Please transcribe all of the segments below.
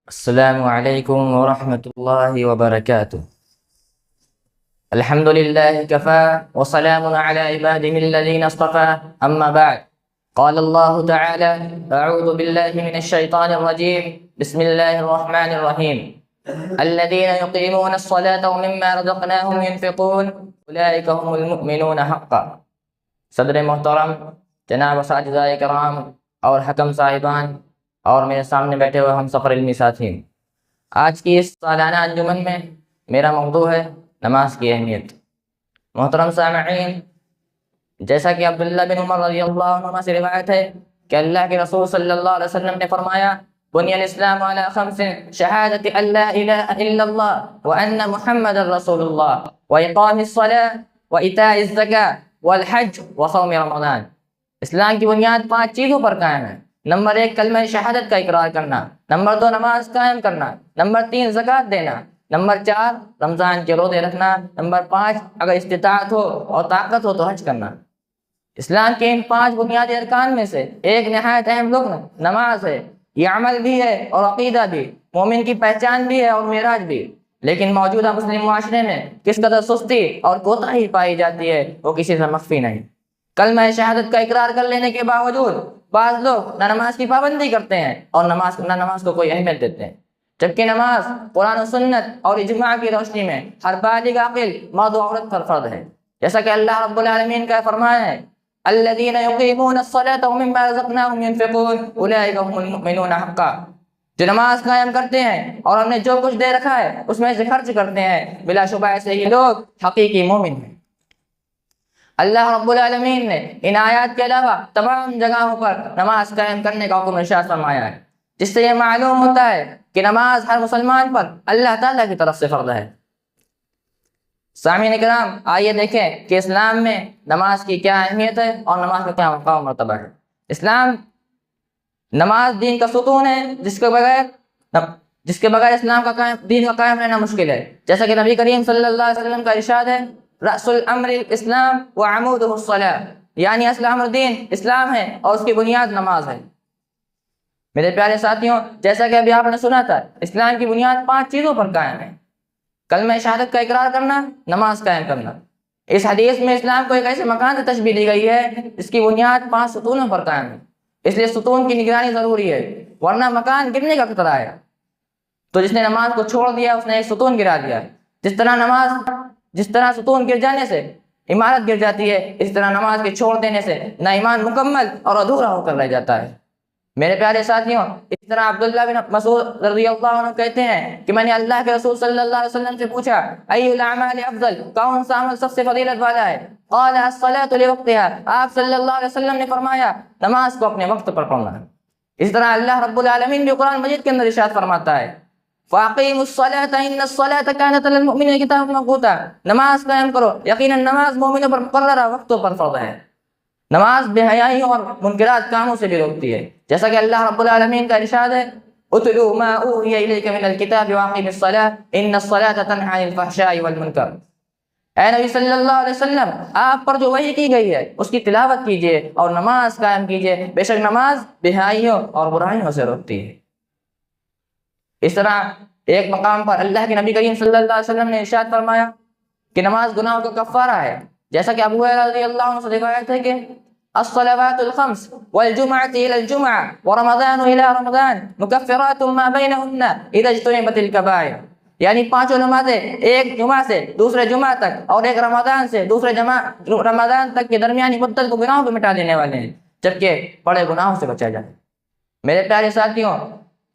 السلام علیکم ورحمۃ اللہ وبرکاتہ۔ الحمد للہ کفا وسلام علی عباده الذین اصطفى اما بعد قال اللہ تعالی اعوذ باللہ من الشیطان الرجیم بسم اللہ الرحمن الرحیم الذین یقیمون الصلاة ومما رزقناهم ينفقون اولئک هم المؤمنون حقا۔ صدر محترم جناب اساتذہ کرام اور حکم صاحبان اور میرے سامنے بیٹھے ہوئے ہم سفر علمی ساتھی، آج کی اس سالانہ انجمن میں میرا موضوع ہے نماز کی اہمیت۔ محترم سامعین، جیسا کہ عبداللہ بن عمر رضی اللہ عنہ سے روایت ہے کہ اللہ کے رسول صلی اللہ علیہ وسلم نے فرمایا بنی الاسلام علی خمس شہادت ان لا الہ الا اللہ وان محمد رسول اللہ واقام الصلاة وایتاء الزکاة والحج وصوم رمضان۔ اسلام کی بنیاد 5 چیزوں پر قائم ہے۔ نمبر 1 کلمہ شہادت کا اقرار کرنا، نمبر 2 نماز قائم کرنا، نمبر 3 زکوٰۃ دینا، نمبر 4 رمضان کے روزے رکھنا، نمبر 5 اگر استطاعت ہو اور طاقت ہو تو حج کرنا۔ اسلام کے ان 5 بنیادی ارکان میں سے ایک نہایت اہم رکن نماز ہے۔ یہ عمل بھی ہے اور عقیدہ بھی، مومن کی پہچان بھی ہے اور معراج بھی۔ لیکن موجودہ مسلم معاشرے میں کس قدر سستی اور کوتاہی پائی جاتی ہے وہ کسی سے مخفی نہیں۔ کلمہ شہادت کا اقرار کر لینے کے باوجود بعض لوگ نہ نماز کی پابندی کرتے ہیں اور نماز کو کوئی اہمیت دیتے ہیں، جبکہ نماز قرآن و سنت اور اجماع کی روشنی میں ہر بالغ عاقل مرد و عورت پر فرض ہے۔ جیسا کہ اللہ رب العالمین کا فرمان ہے الذین یقیمون الصلاة ومما رزقناهم ينفقون اولئک هم المؤمنون حقا۔ جو نماز قائم کرتے ہیں اور ہم نے جو کچھ دے رکھا ہے اس میں سے خرچ کرتے ہیں، بلا شبہ ایسے ہی لوگ حقیقی مومن ہیں۔ اللہ رب العالمین نے ان آیات کے علاوہ تمام جگہوں پر نماز قائم کرنے کا حکم ارشاد فرمایا ہے، جس سے یہ معلوم ہوتا ہے کہ نماز ہر مسلمان پر اللہ تعالیٰ کی طرف سے فرض ہے۔ سامعین کرام، آئیے دیکھیں کہ اسلام میں نماز کی کیا اہمیت ہے اور نماز کا کیا مقام و مرتبہ ہے۔ اسلام نماز دین کا ستون ہے، جس کے بغیر اسلام کا دین کا قائم رہنا مشکل ہے۔ جیسا کہ نبی کریم صلی اللہ علیہ وسلم کا ارشاد ہے رأس الامر الاسلام وعمودہ الصلاۃ، یعنی اصل امر دین اسلام ہے اور اس کی بنیاد نماز ہے۔ میرے پیارے ساتھیوں، جیسا کہ ابھی آپ نے سنا تھا، اسلام کی بنیاد 5 چیزوں پر قائم ہے۔ کلمہ شہادت کا اقرار کرنا، نماز قائم کرنا۔ اس حدیث میں اسلام کو ایک ایسے مکان سے تشبیہ دی گئی ہے جس کی بنیاد 5 ستونوں پر قائم ہے، اس لیے ستون کی نگرانی ضروری ہے، ورنہ مکان گرنے کا خطرہ ہے۔ تو جس نے نماز کو چھوڑ دیا اس نے ایک ستون گرا دیا۔ جس طرح ستون گر جانے سے عمارت گر جاتی ہے، اس طرح نماز کے چھوڑ دینے سے نہ ایمان مکمل اور ادھورا ہو کر رہ جاتا ہے۔ میرے پیارے ساتھیوں، اس طرح عبداللہ بن مسعود رضی اللہ عنہ کہتے ہیں کہ میں نے اللہ کے رسول صلی اللہ علیہ وسلم سے پوچھا ای الاعمال افضل، کون سا عمل سب سے فضیلت والا ہے؟ قال الصلاۃ لوقتها، آپ صلی اللہ علیہ وسلم نے فرمایا نماز کو اپنے وقت پر پڑھنا ہے۔ اس طرح اللہ رب العالمین بھی قرآن مجید کے اندر ارشاد فرماتا ہے فَأَقِيمُوا الصَّلَاةَ إِنَّ الصَّلَاةَ كَانَتْ عَلَى الْمُؤْمِنِينَ كِتَابًا مَّوْقُوتًا، نماز قائم کرو، یقیناً نماز مومنوں پر مقررہ وقتوں پر فرض ہے۔ نماز بے حیائی اور منکرات کاموں سے بھی روکتی ہے، جیسا کہ اللہ رب العالمین کا ارشاد ہے اُتْلُوا مَا أُوحِيَ إِلَيْكَ مِنَ الْكِتَابِ وَأَقِمِ الصَّلَاةَ إِنَّ الصَّلَاةَ تَنْهَىٰ عَنِ الْفَحْشَاءِ وَالْمُنكَرِ۔ اے نبی صلی اللہ علیہ وسلم، آپ پر جو وحی کی گئی ہے اس کی تلاوت کیجیے اور نماز قائم کیجیے، بے شک نماز بے حیائیوں اور برائیوں سے روکتی ہے۔ اس طرح ایک مقام پر اللہ کے نبی کریم صلی اللہ علیہ وسلم نے ارشاد فرمایا کہ نماز گناہوں کا کفارہ ہے، جیسا کہ ابو ہریرہ رضی اللہ عنہ سے روایت ہے کہ الصلوات الخمس والجمعة إلى الجمعة ورمضان إلى رمضان مكفرات ما بينهن إذا اجتنبت الكبائر، یعنی 5 نمازیں ایک جمعہ سے دوسرے جمعہ تک اور ایک رمضان سے دوسرے رمضان تک کے درمیانی مدت کو گناہوں کو مٹا دینے والے ہیں، جبکہ بڑے گناہوں سے بچا جائے۔ میرے پیارے ساتھیوں،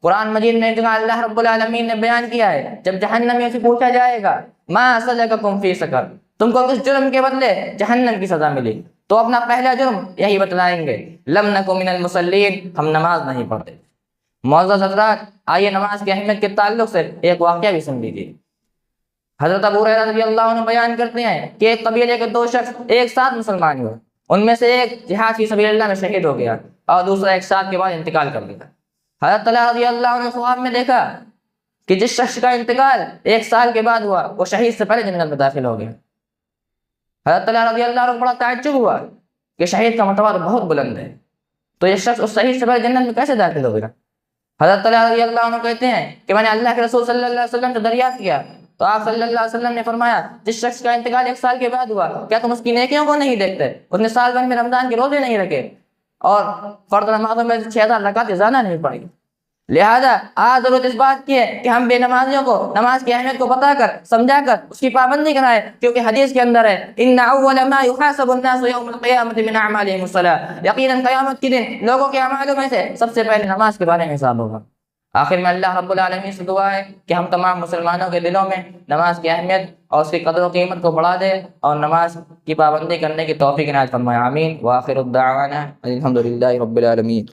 قرآن مجید میں جہاں اللہ رب العالمین نے بیان کیا ہے جب جہنمیوں سے پوچھا جائے گا ما سلککم فی سقر، تم کو کس جرم کے بدلے جہنم کی سزا ملی، تو اپنا پہلا جرم یہی بتلائیں گے لم نک من المصلین، ہم نماز نہیں پڑھتے۔ معزز حضرات، آئیے نماز کی اہمیت کے تعلق سے ایک واقعہ بھی سن لیجیے۔ حضرت ابو ہریرہ رضی اللہ عنہ بیان کرتے ہیں کہ ایک قبیلے کے 2 شخص ایک ساتھ مسلمان ہوئے، ان میں سے ایک جہاد فی سبیل اللہ میں شہید ہو گیا اور دوسرا ایک سال کے بعد انتقال کر گیا۔ حضرت علی رضی اللہ عنہ خواب میں دیکھا کہ جس شخص کا انتقال 1 سال کے بعد ہوا وہ شہید سے پہلے جنت میں داخل ہو گیا۔ حضرت علی رضی اللہ عنہ کو بڑا تعجب ہوا کہ شہید کا مرتبہ بہت بلند ہے، تو یہ شخص اس شہید سے پہلے جنت میں کیسے داخل ہو گیا؟ حضرت طلحہ رضی اللہ عنہ کہتے ہیں کہ میں نے اللہ کے رسول صلی اللہ علیہ وسلم سے دریافت کیا تو آپ صلی اللہ علیہ وسلم نے فرمایا جس شخص کا انتقال 1 سال کے بعد ہوا کیا تم اس کی نیکیوں کو نہیں دیکھتے؟ اس نے سال بھر میں رمضان کے روزے نہیں رکھے اور فرض نمازوں میں 6000 رکعتیں زیادہ نہیں پڑھی. لہذا آج ضرورت اس بات کی ہے کہ ہم بے نمازیوں کو نماز کی اہمیت کو بتا کر سمجھا کر اس کی پابندی کرائیں، کیونکہ حدیث کے اندر ہے ان اول ما يحاسب الناس يوم القيامه من اعمالهم الصلاه، یقیناً قیامت کے دن لوگوں کے اعمالوں میں سے سب سے پہلے نماز کے بارے میں حساب ہوگا. آخر میں اللہ رب العالمین سے دعا ہے کہ ہم تمام مسلمانوں کے دلوں میں نماز کی اہمیت اور اس کی قدر و قیمت کو بڑھا دے اور نماز کی پابندی کرنے کی توفیق عنایت فرمائے. آمین. وآخر الدعوانا الحمد للہ رب العالمین.